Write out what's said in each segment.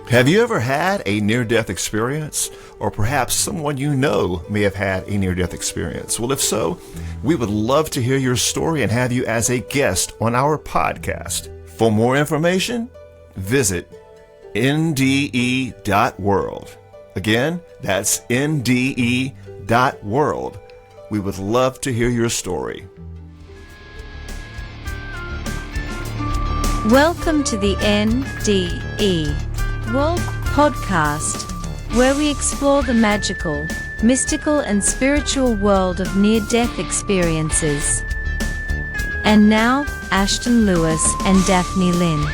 Have you ever had a near-death experience? Or perhaps someone you know may have had a near-death experience? Well, if so, we would love to hear your story and have you as a guest on our podcast. For more information, visit NDE.world. Again, that's NDE.world. We would love to hear your story. Welcome to the NDE World Podcast, where we explore the magical, mystical, and spiritual world of near-death experiences. And now, Ashton Lewis and Daphne Lynn.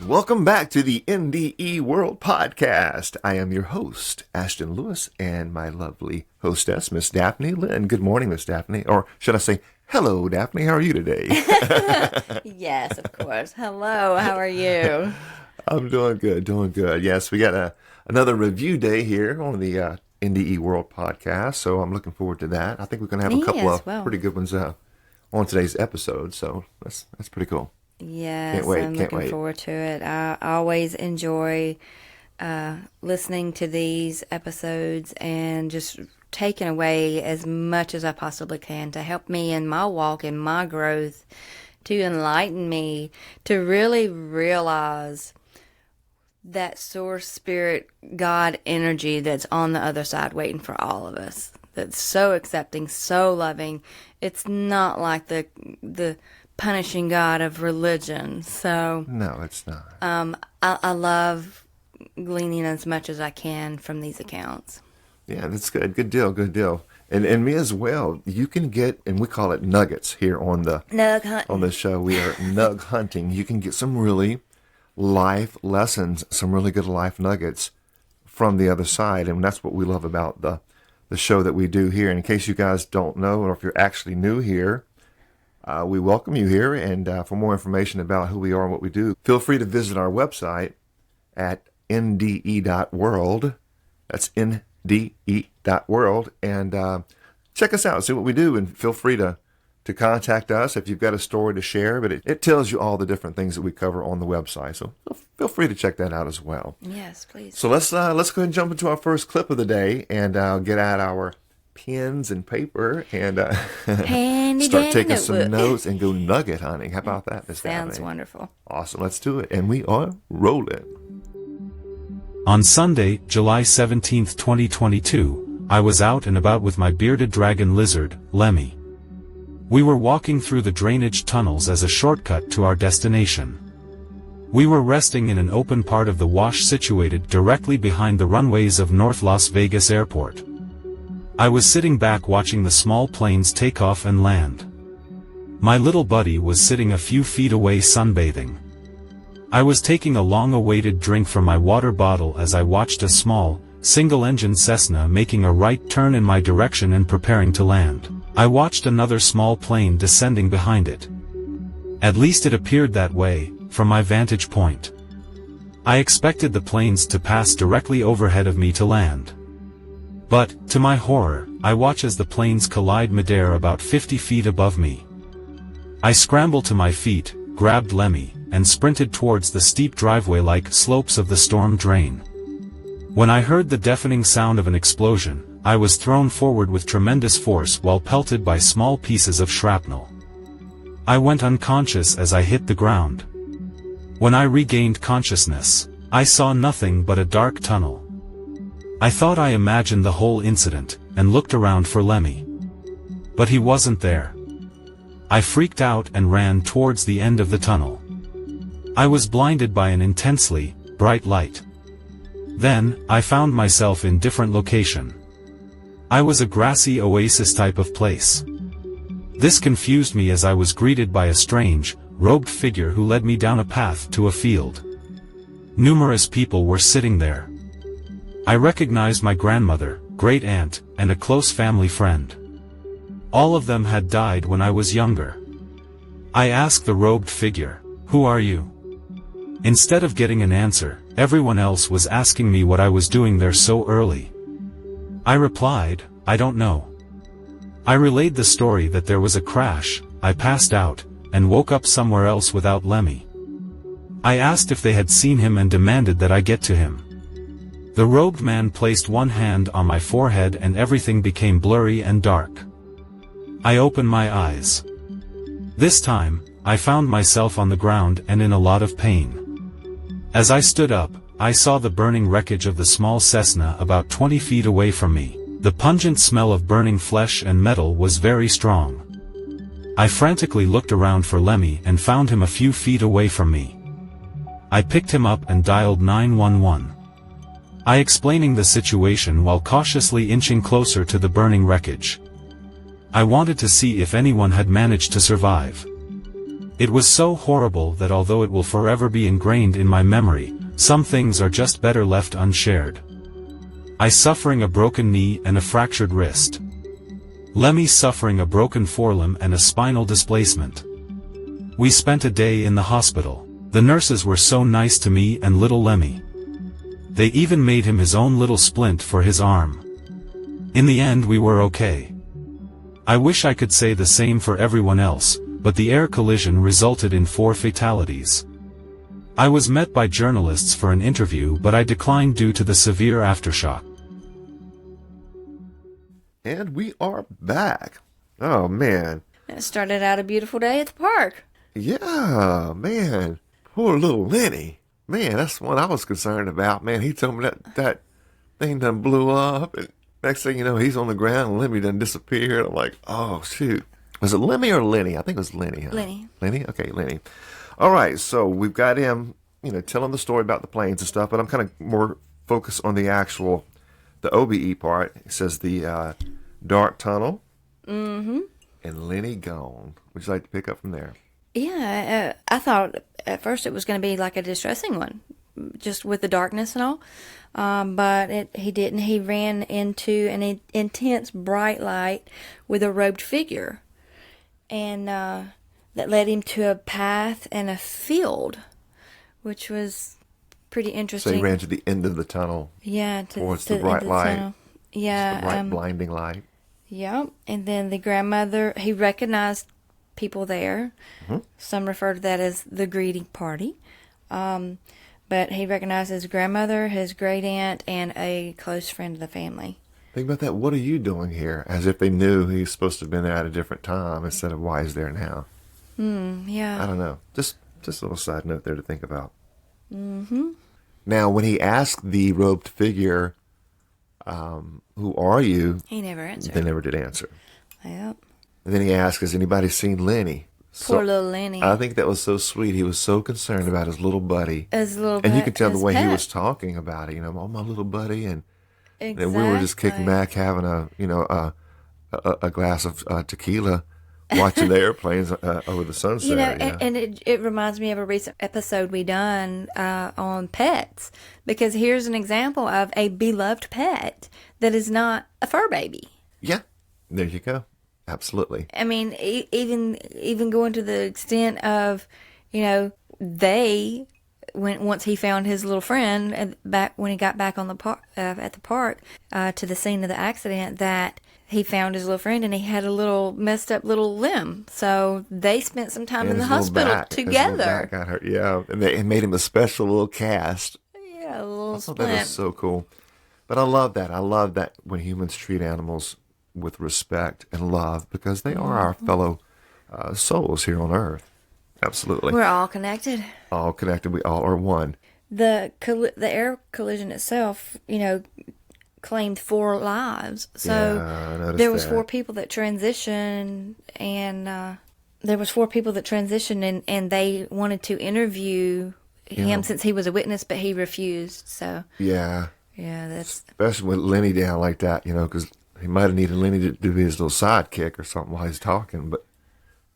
Welcome back to the NDE World Podcast. I am your host, Ashton Lewis, and my lovely hostess, Miss Daphne Lynn. Good morning, Miss Daphne. Or should I say, hello, Daphne. How are you today? Yes, of course. Hello, how are you? I'm doing good, Yes, we got another review day here on the NDE World Podcast, so I'm looking forward to that. I think we're going to have a couple of pretty good ones on today's episode, so that's pretty cool. Yes, I'm looking forward to it. I always enjoy listening to these episodes and just taking away as much as I possibly can to help me in my walk and my growth, to enlighten me, to really realize that source spirit God energy that's on the other side waiting for all of us. That's so accepting, so loving. It's not like the punishing God of religion. So no, it's not. I love gleaning as much as I can from these accounts. Yeah, that's good. Good deal. And me as well. You can get, and we call it nuggets here on the nug hunting. On the show. We are nug hunting. You can get some really life lessons, some really good life nuggets from the other side, and that's what we love about the show that we do here. And in case you guys don't know, or if you're actually new here, we welcome you here. And for more information about who we are and what we do, feel free to visit our website at nde.world. That's NDE.world, and check us out, see what we do, and feel free to contact us if you've got a story to share. But it tells you all the different things that we cover on the website, so feel free to check that out as well. Yes, please. So let's go ahead and jump into our first clip of the day, and get out our pens and paper and start taking some notes and go nugget hunting. How about that, Miss Daphne? Sounds wonderful. Awesome, let's do it, and we are rolling. On Sunday, July 17, 2022, I was out and about with my bearded dragon lizard, Lemmy. We were walking through the drainage tunnels as a shortcut to our destination. We were resting in an open part of the wash situated directly behind the runways of North Las Vegas Airport. I was sitting back watching the small planes take off and land. My little buddy was sitting a few feet away sunbathing. I was taking a long-awaited drink from my water bottle as I watched a small, single-engine Cessna making a right turn in my direction and preparing to land. I watched another small plane descending behind it. At least it appeared that way, from my vantage point. I expected the planes to pass directly overhead of me to land. But, to my horror, I watch as the planes collide midair about 50 feet above me. I scrambled to my feet, grabbed Lemmy, and sprinted towards the steep driveway-like slopes of the storm drain. When I heard the deafening sound of an explosion, I was thrown forward with tremendous force while pelted by small pieces of shrapnel. I went unconscious as I hit the ground. When I regained consciousness, I saw nothing but a dark tunnel. I thought I imagined the whole incident, and looked around for Lemmy. But he wasn't there. I freaked out and ran towards the end of the tunnel. I was blinded by an intensely bright light. Then, I found myself in different location. I was a grassy oasis type of place. This confused me as I was greeted by a strange, robed figure who led me down a path to a field. Numerous people were sitting there. I recognized my grandmother, great aunt, and a close family friend. All of them had died when I was younger. I asked the robed figure, "Who are you?" Instead of getting an answer, everyone else was asking me what I was doing there so early. I replied, "I don't know." I relayed the story that there was a crash, I passed out, and woke up somewhere else without Lemmy. I asked if they had seen him and demanded that I get to him. The robed man placed one hand on my forehead and everything became blurry and dark. I opened my eyes. This time, I found myself on the ground and in a lot of pain. As I stood up, I saw the burning wreckage of the small Cessna about 20 feet away from me. The pungent smell of burning flesh and metal was very strong. I frantically looked around for Lemmy and found him a few feet away from me. I picked him up and dialed 911. I explaining the situation while cautiously inching closer to the burning wreckage. I wanted to see if anyone had managed to survive. It was so horrible that although it will forever be ingrained in my memory, some things are just better left unshared. I suffering a broken knee and a fractured wrist. Lemmy suffering a broken forelimb and a spinal displacement. We spent a day in the hospital. The nurses were so nice to me and little Lemmy. They even made him his own little splint for his arm. In the end we were okay. I wish I could say the same for everyone else, but the air collision resulted in 4 fatalities. I was met by journalists for an interview but I declined due to the severe aftershock. And we are back. Oh, man. It started out a beautiful day at the park. Yeah, man. Poor little Lenny. Man, that's what I was concerned about. Man, he told me that thing done blew up. And next thing you know, he's on the ground and Lemmy done disappeared. I'm like, oh, shoot. Was it Lemmy or Lenny? I think it was Lenny. Huh? Lenny. Lenny? Okay, Lenny. All right, so we've got him, telling the story about the planes and stuff, but I'm kind of more focused on the OBE part. It says the dark tunnel. Mm-hmm. And Lenny gone. Would you like to pick up from there? Yeah, I thought at first it was going to be like a distressing one, just with the darkness and all. But he didn't. He ran into an intense bright light with a robed figure. And that led him to a path and a field, which was pretty interesting. So he ran to the end of the tunnel. Yeah, towards the bright light. Tunnel. Yeah, the bright blinding light. Yeah, and then the grandmother, he recognized people there. Mm-hmm. Some refer to that as the greeting party. But he recognized his grandmother, his great aunt, and a close friend of the family. Think about that. What are you doing here? As if they knew he's supposed to have been there at a different time instead of why he's there now. Yeah. I don't know. Just a little side note there to think about. Mm-hmm. Now, when he asked the robed figure, who are you? He never answered. They never did answer. Yep. And then he asked, has anybody seen Lenny? Poor little Lenny. I think that was so sweet. He was so concerned about his little buddy. And you could tell the way he was talking about it. Oh, my little buddy. And we were just kicking back, having a glass of tequila, watching the airplanes over the sunset. And it reminds me of a recent episode we done on pets, because here's an example of a beloved pet that is not a fur baby. Yeah, there you go. Absolutely. I mean, even going to the extent of, once he found his little friend back when he got back on the at the park to the scene of the accident, that he found his little friend and he had a little messed up little limb. So they spent some time in the hospital together. His back got hurt. Yeah, and they made him a special little cast. Yeah, a little splint. That was so cool. But I love that. I love that when humans treat animals with respect and love, because they are our fellow souls here on Earth. Absolutely. We're all connected. All connected. We all are one. The air collision itself, claimed 4 lives. So there was 4 people that transitioned, and and they wanted to interview him since he was a witness, but he refused. So yeah, that's especially with Lenny down like that, because he might have needed Lenny to do his little sidekick or something while he's talking. But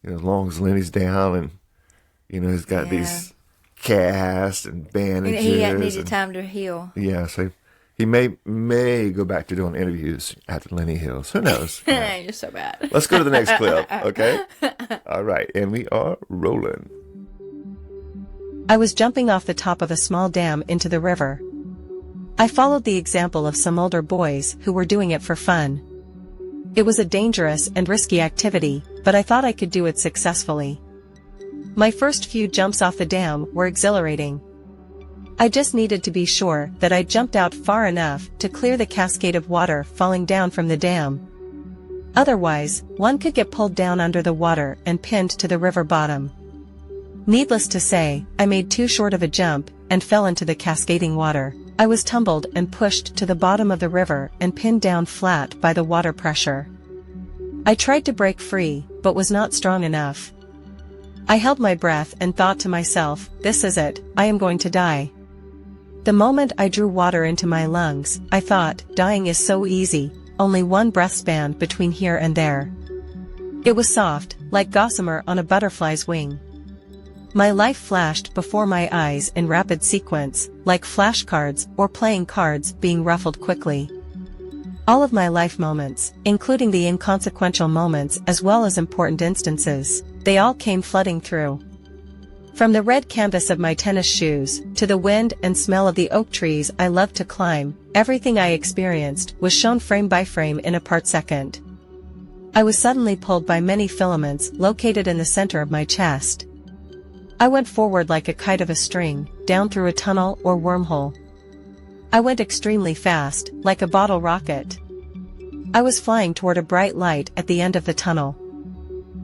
as long as Lenny's down and he's got these casts and bandages, he needed time to heal. Yeah, so he may go back to doing interviews after Lenny heals. Who knows? You're so bad. Let's go to the next clip, okay? All right, and we are rolling. I was jumping off the top of a small dam into the river. I followed the example of some older boys who were doing it for fun. It was a dangerous and risky activity, but I thought I could do it successfully. My first few jumps off the dam were exhilarating. I just needed to be sure that I jumped out far enough to clear the cascade of water falling down from the dam. Otherwise, one could get pulled down under the water and pinned to the river bottom. Needless to say, I made too short of a jump and fell into the cascading water. I was tumbled and pushed to the bottom of the river and pinned down flat by the water pressure. I tried to break free, but was not strong enough. I held my breath and thought to myself, this is it, I am going to die. The moment I drew water into my lungs, I thought, dying is so easy, only one breath span between here and there. It was soft, like gossamer on a butterfly's wing. My life flashed before my eyes in rapid sequence, like flashcards or playing cards being ruffled quickly. All of my life moments, including the inconsequential moments as well as important instances, they all came flooding through. From the red canvas of my tennis shoes, to the wind and smell of the oak trees I loved to climb, everything I experienced was shown frame by frame in a part second. I was suddenly pulled by many filaments located in the center of my chest. I went forward like a kite of a string, down through a tunnel or wormhole. I went extremely fast, like a bottle rocket. I was flying toward a bright light at the end of the tunnel.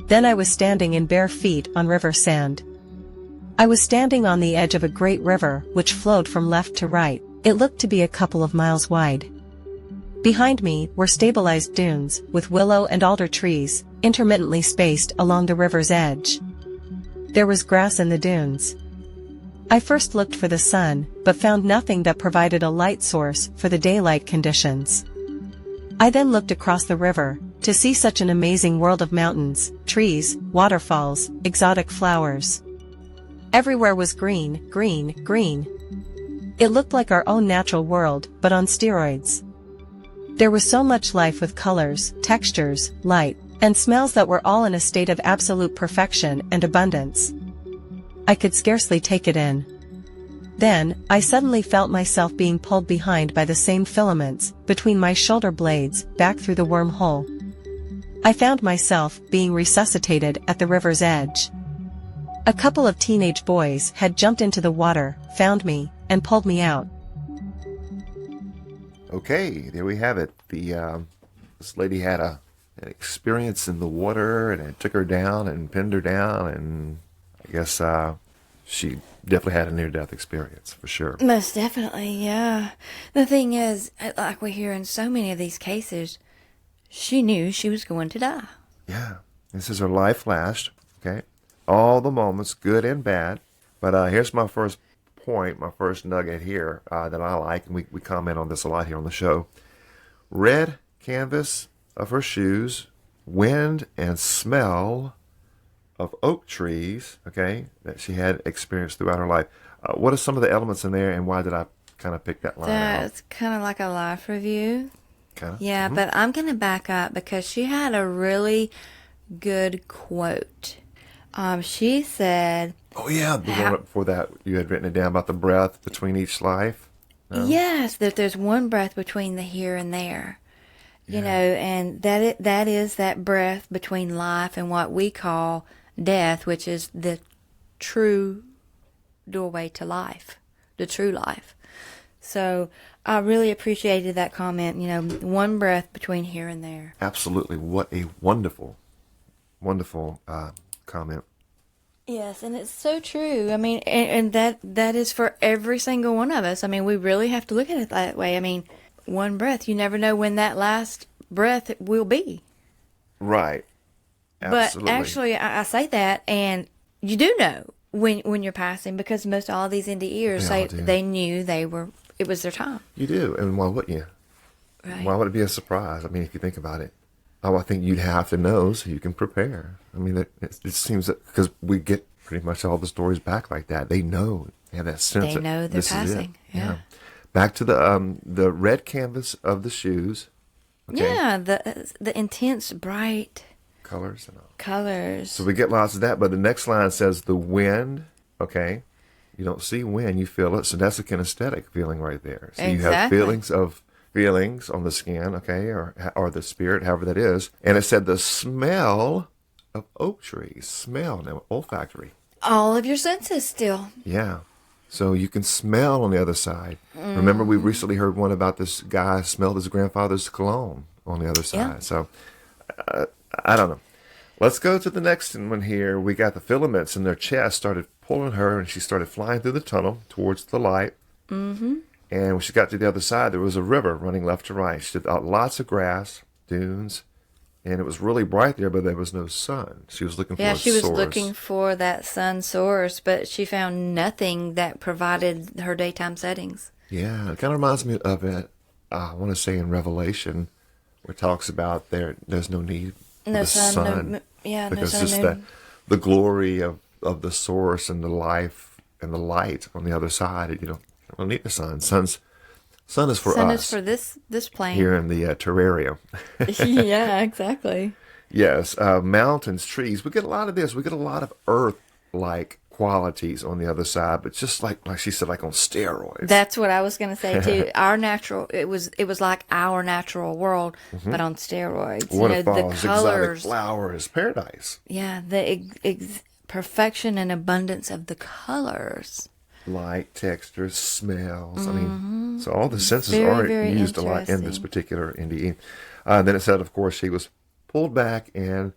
Then I was standing in bare feet on river sand. I was standing on the edge of a great river which flowed from left to right. It looked to be a couple of miles wide. Behind me were stabilized dunes with willow and alder trees, intermittently spaced along the river's edge. There was grass in the dunes. I first looked for the sun, but found nothing that provided a light source for the daylight conditions. I then looked across the river, to see such an amazing world of mountains, trees, waterfalls, exotic flowers. Everywhere was green, green, green. It looked like our own natural world, but on steroids. There was so much life with colors, textures, light, and smells that were all in a state of absolute perfection and abundance. I could scarcely take it in. Then, I suddenly felt myself being pulled behind by the same filaments, between my shoulder blades, back through the wormhole. I found myself being resuscitated at the river's edge. A couple of teenage boys had jumped into the water, found me, and pulled me out. Okay, there we have it. This lady had an experience in the water, and it took her down and pinned her down, and I guess she definitely had a near-death experience, for sure. Most definitely, yeah. The thing is, like we hear in so many of these cases, she knew she was going to die. Yeah, this is her life flashed, okay? All the moments, good and bad. But here's my first point, my first nugget here that I like, and we comment on this a lot here on the show. Red canvas of her shoes, wind and smell of oak trees, okay, that she had experienced throughout her life. What are some of the elements in there, and why did I kind of pick that line out? It's kind of like a life review. Kind of? Yeah, but I'm going to back up because she had a really good quote. She said... Oh, yeah, the one before that, you had written it down about the breath between each life. No? Yes, that there's one breath between the here and there. You know, and that is that breath between life and what we call death, which is the true doorway to life, the true life. So I really appreciated that comment, you know, one breath between here and there. Absolutely. What a wonderful, wonderful comment. Yes, and it's so true. I mean, and that is for every single one of us. I mean, we really have to look at it that way. I mean, one breath, you never know when that last breath will be. Right. Absolutely. But actually, I say that, and you do know when you're passing, because most all of these NDEers say they knew it was their time. You do, and why wouldn't you? Right. Why would it be a surprise? I mean, if you think about it. Oh, I think you'd have to know so you can prepare. I mean, it seems that because we get pretty much all the stories back like that. They know. They have that sense. They know they're passing. Yeah. Back to the red canvas of the shoes. Okay. Yeah, the intense, bright colors and all. Colors. So we get lots of that, but the next line says the wind. Okay, you don't see wind, you feel it. So that's a kinesthetic feeling right there. So you have feelings on the skin, okay, or the spirit, however that is. And it said the smell of oak trees. Smell, now, olfactory. all of your senses still. Yeah. So you can smell on the other side. Remember, we recently heard one about this guy smelled his grandfather's cologne on the other side. Yeah. So I don't know. Let's go to the next one here. We got the filaments in their chest started pulling her, and she started flying through the tunnel towards the light. Mm-hmm. And when she got to the other side, there was a river running left to right. She did lots of grass, dunes, and it was really bright there, but there was no sun. She was looking for a source. Yeah, she was looking for that sun source, but she found nothing that provided her daytime settings. Yeah, it kind of reminds me of it, I want to say in Revelation, where it talks about there's no need for the sun. Because no sun, just the glory of the source and the life and the light on the other side, you don't need the sun. Sun is for us. Sun is for this plane. Here in the terrarium. Yeah, exactly. Yes, mountains, trees. We get a lot of this. We get a lot of earth-like qualities on the other side, but just like she said, like on steroids. That's what I was going to say too. It was like our natural world, but on steroids. Waterfalls, the colors, exotic flowers, paradise. Yeah, the perfection and abundance of the colors. Light, textures, smells. I mean, so all the senses are very used a lot in this particular NDE. Then it said, of course, she was pulled back and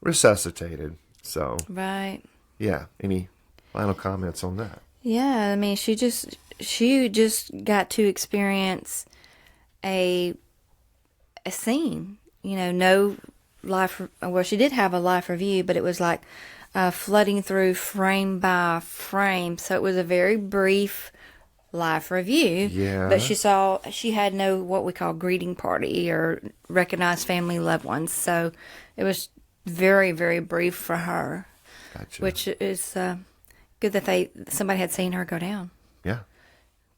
resuscitated. So, right. Yeah. Any final comments on that? Yeah, I mean, she just got to experience a scene. No life. Well, she did have a life review, but it was like flooding through frame by frame. So it was a very brief life review. Yeah. But she had no what we call greeting party or recognized family loved ones. So it was very, very brief for her. Gotcha. Which is good that somebody had seen her go down. Yeah.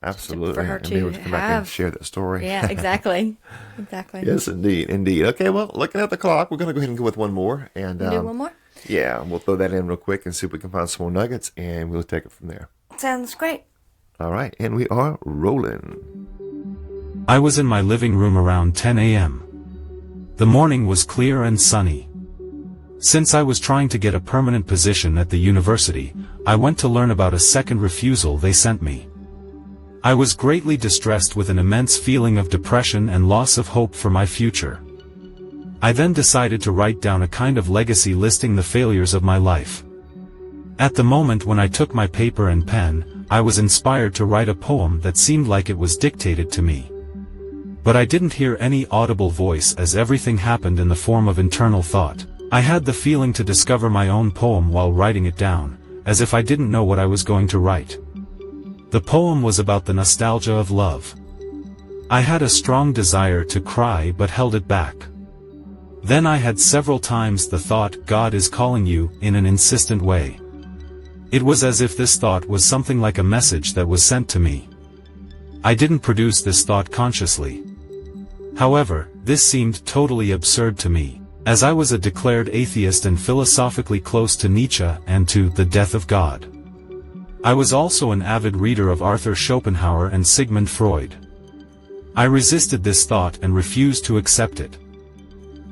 Absolutely. For her and maybe we can come back and share that story. Yeah, exactly. Exactly. Yes, indeed. Okay, well, looking at the clock, we're going to go ahead and go with one more. And do one more? Yeah, we'll throw that in real quick and see if we can find some more nuggets, and we'll take it from there. Sounds great. All right, and we are rolling. I was in my living room around 10 a.m. The morning was clear and sunny. Since I was trying to get a permanent position at the university, I went to learn about a second refusal they sent me. I was greatly distressed with an immense feeling of depression and loss of hope for my future. I then decided to write down a kind of legacy listing the failures of my life. At the moment when I took my paper and pen, I was inspired to write a poem that seemed like it was dictated to me. But I didn't hear any audible voice as everything happened in the form of internal thought. I had the feeling to discover my own poem while writing it down, as if I didn't know what I was going to write. The poem was about the nostalgia of love. I had a strong desire to cry but held it back. Then I had several times the thought, God is calling you, in an insistent way. It was as if this thought was something like a message that was sent to me. I didn't produce this thought consciously. However, this seemed totally absurd to me, as I was a declared atheist and philosophically close to Nietzsche and to the death of God. I was also an avid reader of Arthur Schopenhauer and Sigmund Freud. I resisted this thought and refused to accept it.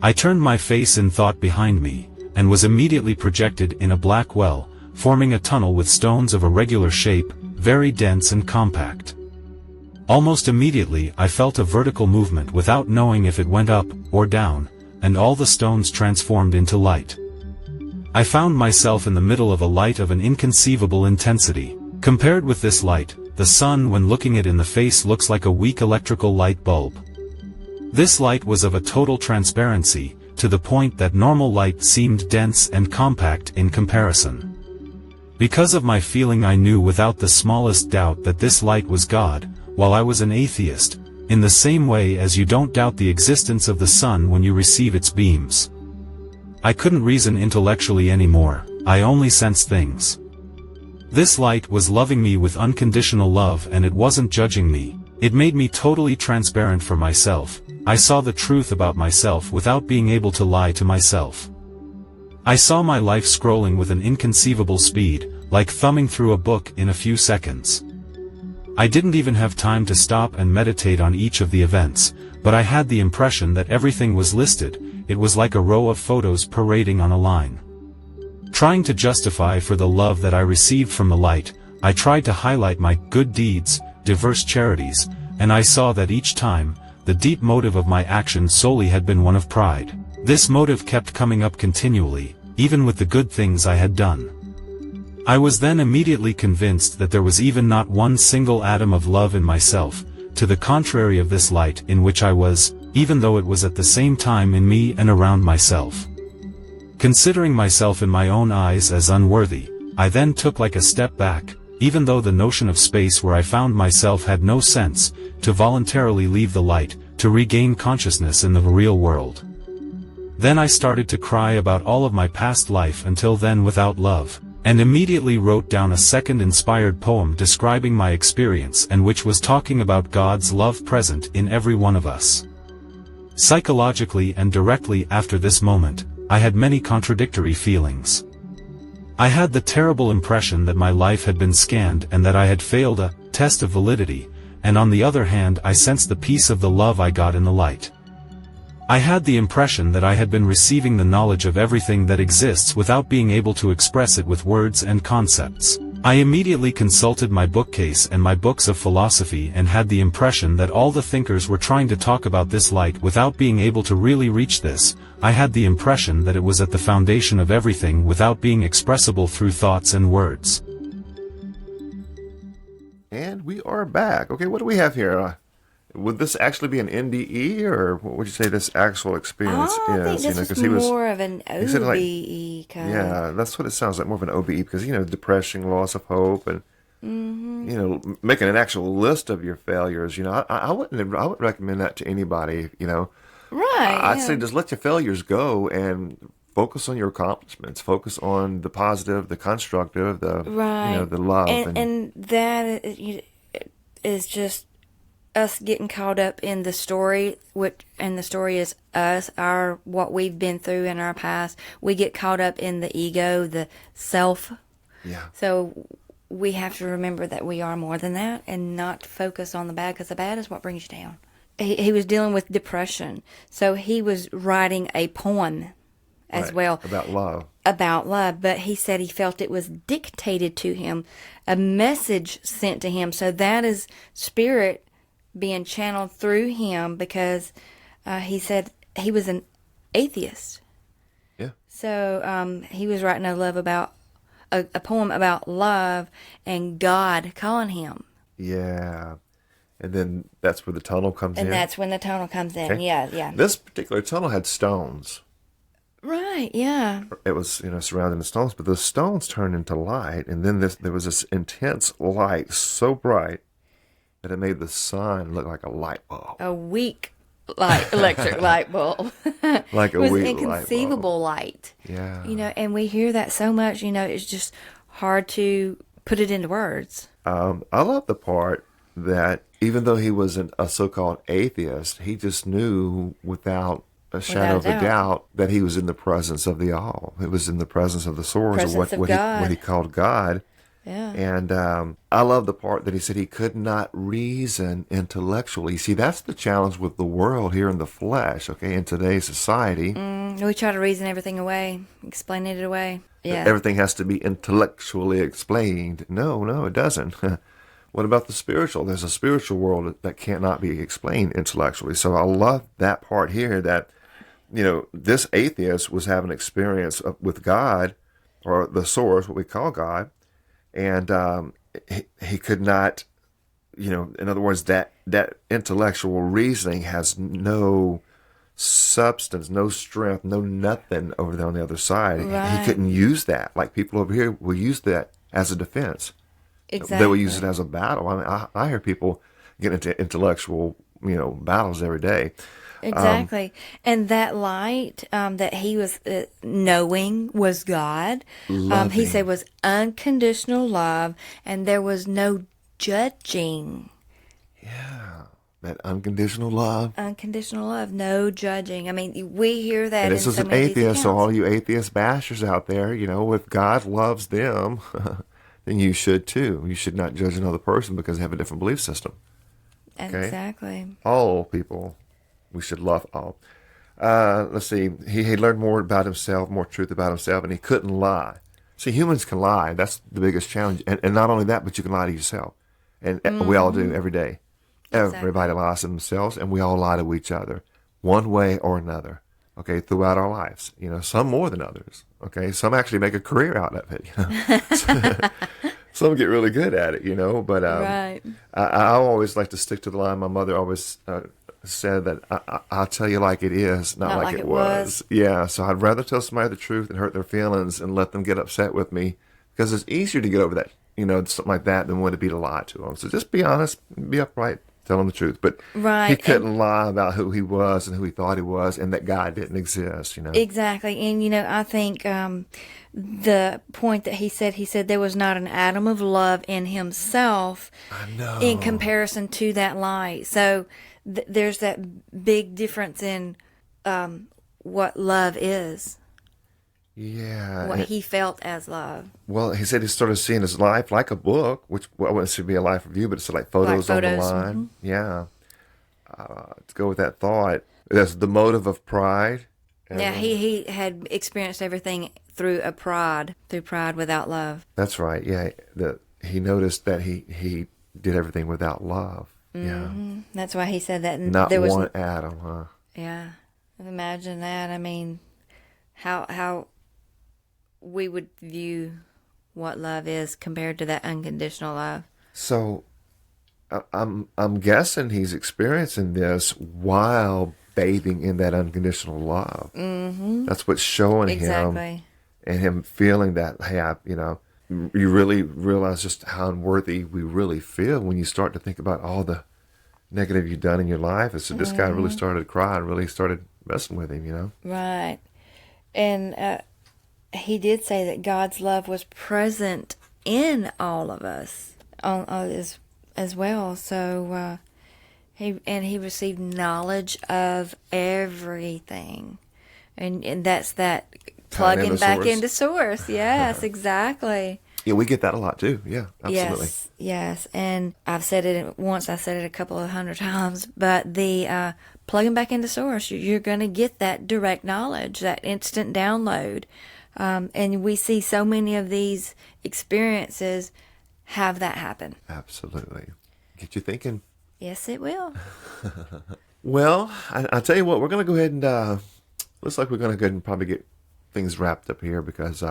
I turned my face in thought behind me, and was immediately projected in a black well, forming a tunnel with stones of a regular shape, very dense and compact. Almost immediately I felt a vertical movement without knowing if it went up or down, and all the stones transformed into light. I found myself in the middle of a light of an inconceivable intensity. Compared with this light, the sun when looking it in the face looks like a weak electrical light bulb. This light was of a total transparency, to the point that normal light seemed dense and compact in comparison. Because of my feeling, I knew without the smallest doubt that this light was God, while I was an atheist, in the same way as you don't doubt the existence of the sun when you receive its beams. I couldn't reason intellectually anymore, I only sensed things. This light was loving me with unconditional love, and it wasn't judging me. It made me totally transparent for myself. I saw the truth about myself without being able to lie to myself. I saw my life scrolling with an inconceivable speed, like thumbing through a book in a few seconds. I didn't even have time to stop and meditate on each of the events, but I had the impression that everything was listed. It was like a row of photos parading on a line. Trying to justify for the love that I received from the light, I tried to highlight my good deeds, diverse charities, and I saw that each time, the deep motive of my action solely had been one of pride. This motive kept coming up continually, even with the good things I had done. I was then immediately convinced that there was even not one single atom of love in myself, to the contrary of this light in which I was, even though it was at the same time in me and around myself. Considering myself in my own eyes as unworthy, I then took like a step back, even though the notion of space where I found myself had no sense, to voluntarily leave the light, to regain consciousness in the real world. Then I started to cry about all of my past life until then without love, and immediately wrote down a second inspired poem describing my experience and which was talking about God's love present in every one of us. Psychologically and directly after this moment, I had many contradictory feelings. I had the terrible impression that my life had been scanned and that I had failed a test of validity, and on the other hand I sensed the peace of the love I got in the light. I had the impression that I had been receiving the knowledge of everything that exists without being able to express it with words and concepts. I immediately consulted my bookcase and my books of philosophy and had the impression that all the thinkers were trying to talk about this light without being able to really reach this. I had the impression that it was at the foundation of everything without being expressible through thoughts and words. And we are back. Okay, what do we have here? Would this actually be an NDE, or what would you say this actual experience is? I think this is more of an OBE kind of. Yeah, that's what it sounds like, more of an OBE, because, depression, loss of hope, and, making an actual list of your failures. I wouldn't recommend that to anybody, Right. I'd say just let your failures go and focus on your accomplishments. Focus on the positive, the constructive, the love. And that is just us getting caught up in the story, and the story is us, what we've been through in our past. We get caught up in the ego, the self. Yeah. So we have to remember that we are more than that, and not focus on the bad, because the bad is what brings you down. He was dealing with depression, so he was writing a poem as well about love. But he said he felt it was dictated to him, a message sent to him. So that is spirit being channeled through him, because he said he was an atheist. Yeah. So he was writing a poem about love and God calling him. Yeah. And then that's where the tunnel comes in. And that's when the tunnel comes in. Okay. Yeah. This particular tunnel had stones. Right, yeah. It was, surrounding the stones, but the stones turned into light, and then there was this intense light, so bright that it made the sun look like a light bulb. A weak electric light bulb. Like a weak light bulb. It was inconceivable light. Yeah. And we hear that so much, it's just hard to put it into words. I love the part that even though he was a so-called atheist, he just knew without a shadow of a doubt that he was in the presence of the all. It was in the presence of the source, or what he called God. Yeah. And I love the part that he said he could not reason intellectually. See, that's the challenge with the world here in the flesh, okay, in today's society. We try to reason everything away, explain it away. Yeah. Everything has to be intellectually explained. No, it doesn't. What about the spiritual? There's a spiritual world that cannot be explained intellectually. So I love that part here that, this atheist was having an experience with God, or the source, what we call God, and he could not, in other words, that intellectual reasoning has no substance, no strength, no nothing over there on the other side. Right. He couldn't use that. Like people over here will use that as a defense. Exactly. They will use it as a battle. I mean, I hear people get into intellectual, battles every day. Exactly. And that light that he was knowing was God, he said was unconditional love, and there was no judging. Yeah. That unconditional love. Unconditional love, no judging. I mean, we hear that. And this is an atheist, so all you atheist bashers out there, if God loves them, then you should too. You should not judge another person because they have a different belief system. Okay? Exactly. All people, we should love all. Let's see. He learned more about himself, more truth about himself, and he couldn't lie. See, humans can lie. That's the biggest challenge. And not only that, but you can lie to yourself. And we all do every day. Exactly. Everybody lies to themselves, and we all lie to each other one way or another, okay, throughout our lives. You know, some more than others, okay? Some actually make a career out of it, you know? Some get really good at it, you know? But Right. I always like to stick to the line. My mother always said that I'll tell you like it is, not like it was. Yeah, so I'd rather tell somebody the truth and hurt their feelings and let them get upset with me, because it's easier to get over that, you know, something like that, than would it be to lie to them. So just be honest, be upright, tell them the truth. But Right. he couldn't lie about who he was and who he thought he was, and that God didn't exist, you know. Exactly. And, you know, I think the point that he said there was not an atom of love in himself I know. in comparison to that light. So there's that big difference in what love is, Yeah. what he felt as love. Well, he said he started seeing his life like a book, which I wouldn't say be a life review, but it's like photos on the line. Mm-hmm. Yeah. To go with that thought, that's the motive of pride. And Yeah, he had experienced everything through pride without love. That's right. Yeah. He noticed that he did everything without love. Yeah. That's why he said that. Not there was one atom, huh? Yeah, imagine that. I mean, how we would view what love is compared to that unconditional love. So I'm guessing he's experiencing this while bathing in that unconditional love. Mm-hmm. That's what's showing Exactly. him, and him feeling that, hey, you know, you really realize just how unworthy we really feel when you start to think about all the negative you've done in your life. And so this guy really started crying, really started messing with him, you know? Right. And he did say that God's love was present in all of us as well. So he received knowledge of everything. And that's that plugging back into source. Yes, exactly. Yeah, we get that a lot too. Yeah, absolutely. Yes. And I've said it once, I've said it a couple of hundred times, but the plugging back into source, you're going to get that direct knowledge, that instant download. And we see so many of these experiences have that happen. Absolutely. Get you thinking. Yes, it will. Well, I'll tell you what, we're going to go ahead and, looks like we're going to go ahead and probably get things wrapped up here, because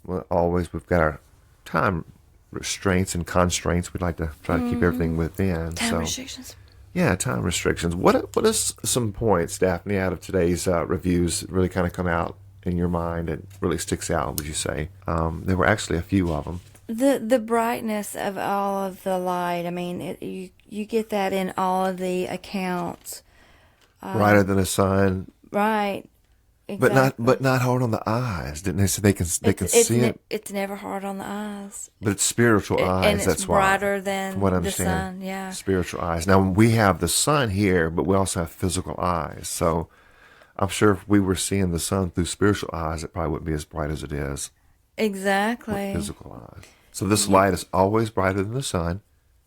we've got our time restraints and constraints. We'd like to try to keep everything within. Time restrictions. Yeah, time restrictions. What is some points, Daphne, out of today's reviews that really kind of come out in your mind and really sticks out, would you say? There were actually a few of them. The brightness of all of the light. I mean, you get that in all of the accounts. Brighter than the sun. Right. Exactly. But not hard on the eyes, didn't they? So they can see it. It's never hard on the eyes. But it's spiritual eyes. And it's that's brighter why, than from what I the understand. sun. Yeah. Spiritual eyes. Now we have the sun here, but we also have physical eyes. So I'm sure if we were seeing the sun through spiritual eyes, it probably wouldn't be as bright as it is Exactly. with physical eyes. So this light is always brighter than the sun.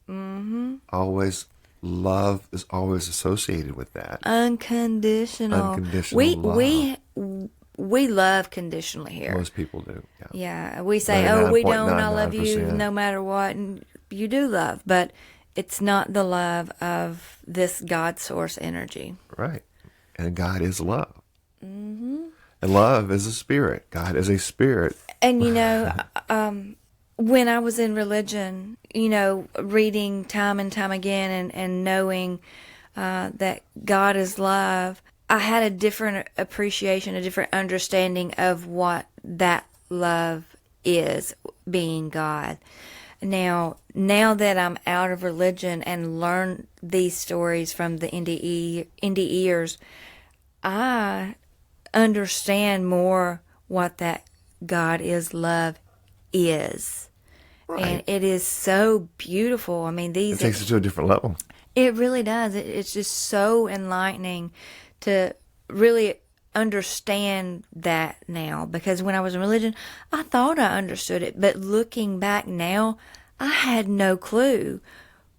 Mm-hmm. Always. Love is always associated with that. Unconditional. Love. We love conditionally here. Most people do. Yeah. We say, oh, we don't. I love you 99%. no matter what. And you do love, but it's not the love of this God source energy. Right. And God is love. Mm-hmm. And love is a spirit. God is a spirit. And, you know, when I was in religion, you know, reading time and time again and knowing that God is love, I had a different appreciation, a different understanding of what that love is, being God. Now that I'm out of religion and learn these stories from the NDEers, I understand more what that God is love is. Right. And it is so beautiful. I mean, it takes it to a different level. It really does. It's just so enlightening to really understand that now. Because when I was in religion, I thought I understood it. But looking back now, I had no clue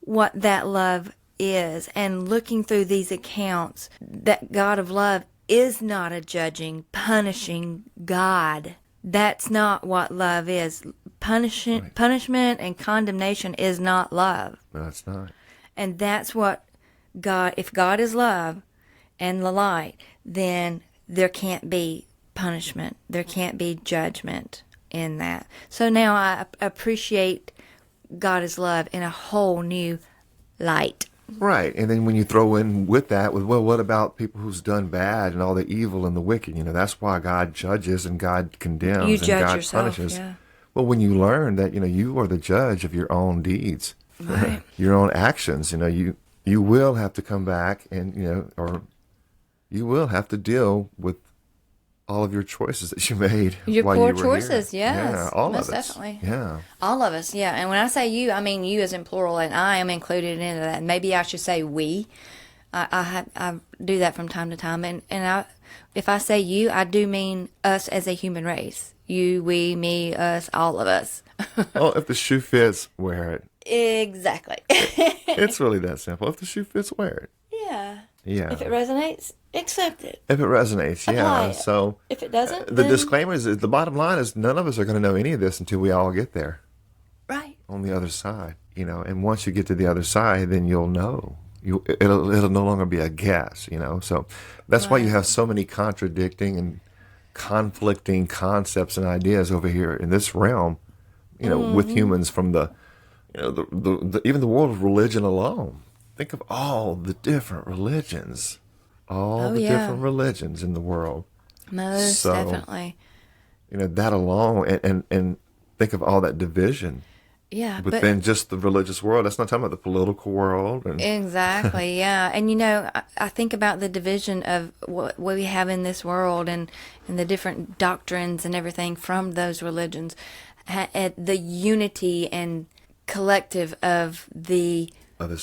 what that love is. And looking through these accounts, that God of love is not a judging, punishing God. That's not what love is. Punishment and condemnation is not love. No, it's not. And that's what God, if God is love and the light, then there can't be punishment. There can't be judgment in that. So now I appreciate God is love in a whole new light. Right. And then when you throw in with that, well, what about people who's done bad and all the evil and the wicked? That's why God judges and God condemns you judge and God yourself, punishes. Yeah. Well, when you learn that, you are the judge of your own deeds, right. your own actions, you will have to come back and, or you will have to deal with all of your choices that you made. Your while poor you were choices, here. yes. Yeah, all most of us. Definitely. Yeah. All of us, yeah. And when I say you, I mean you as in plural, and I am included into that. Maybe I should say we. I do that from time to time. And if I say you, I do mean us as a human race. You, we, me, us, all of us. Well, if the shoe fits, wear it. Exactly. It's really that simple. If the shoe fits, wear it. Yeah. Yeah. If it resonates, accept it. If it resonates, Apply yeah. it. So if it doesn't, the then... disclaimer is the bottom line is none of us are going to know any of this until we all get there. Right. On the other side, and once you get to the other side, then you'll know. It'll no longer be a guess, So that's why you have so many contradicting and conflicting concepts and ideas over here in this realm, with humans from the even the world of religion alone. Think of all the different religions, different religions in the world. Most definitely. That alone, and think of all that division. Yeah, within just the religious world. That's not talking about the political world. Exactly, yeah. And I think about the division of what we have in this world and the different doctrines and everything from those religions. The unity and collective of the other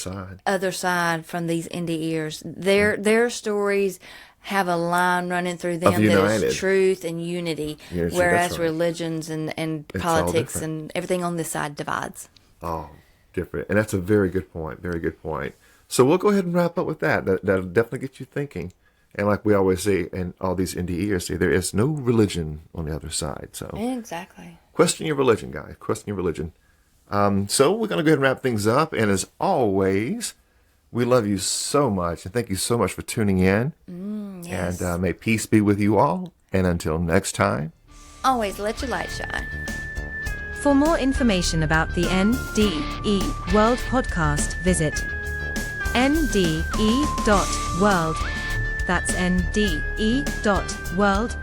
side from these NDEers. Their stories have a line running through them that is truth and unity, whereas right. religions and politics and everything on this side divides. Oh, different. And that's a very good point. Very good point. So we'll go ahead and wrap up with that. That'll definitely get you thinking. And like we always say, and all these NDEers say, there is no religion on the other side. So exactly. Question your religion, guys. Question your religion. So we're going to go ahead and wrap things up. And as always, we love you so much. And thank you so much for tuning in. Yes. And may peace be with you all. And until next time, always let your light shine. For more information about the NDE World Podcast, visit NDE.world. That's NDE.world.